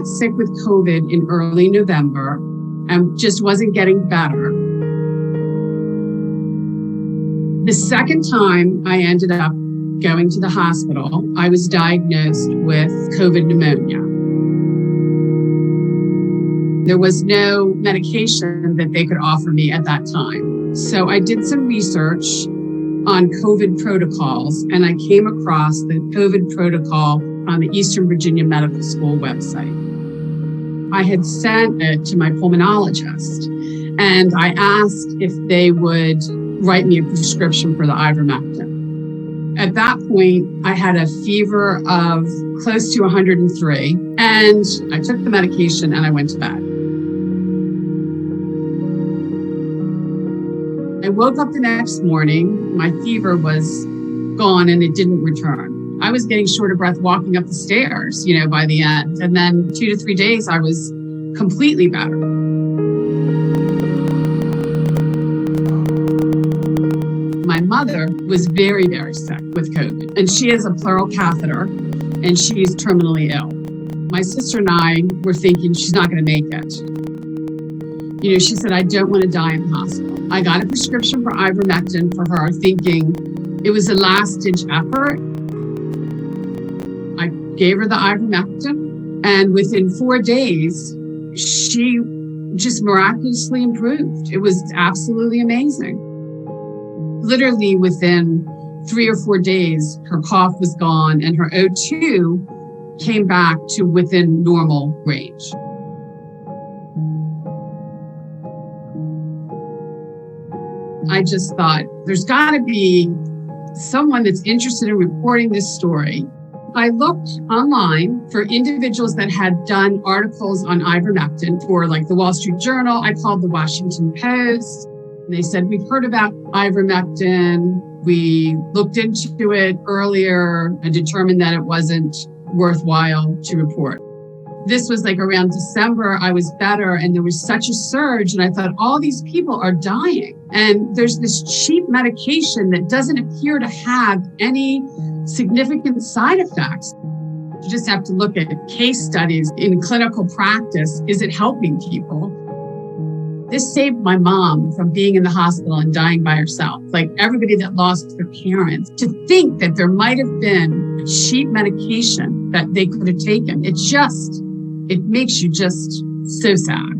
got sick with COVID in early November and just wasn't getting better. The second time I ended up going to the hospital, I was diagnosed with COVID pneumonia. There was no medication that they could offer me at that time. So I did some research on COVID protocols, and I came across the COVID protocol on the Eastern Virginia Medical School website. I had sent it to my pulmonologist, and I asked if they would write me a prescription for the ivermectin. At that point, I had a fever of close to 103, and I took the medication and I went to bed. I woke up the next morning, my fever was gone and it didn't return. I was getting short of breath walking up the stairs, by the end. And then 2 to 3 days, I was completely better. My mother was very, very sick with COVID, and she has a pleural catheter and she's terminally ill. My sister and I were thinking she's not going to make it. She said, I don't want to die in the hospital. I got a prescription for ivermectin for her, thinking it was a last-ditch effort. I gave her the ivermectin, and within 4 days, she just miraculously improved. It was absolutely amazing. Literally within 3 or 4 days, her cough was gone and her O2 came back to within normal range. I just thought, there's got to be someone that's interested in reporting this story. I looked online for individuals that had done articles on ivermectin for like the Wall Street Journal. I called the Washington Post, and they said, we've heard about ivermectin. We looked into it earlier and determined that it wasn't worthwhile to report. This was like around December, I was better, and there was such a surge, and I thought, all these people are dying. And there's this cheap medication that doesn't appear to have any significant side effects. You just have to look at case studies in clinical practice. Is it helping people? This saved my mom from being in the hospital and dying by herself. Like everybody that lost their parents, to think that there might have been a cheap medication that they could have taken. It makes you just so sad.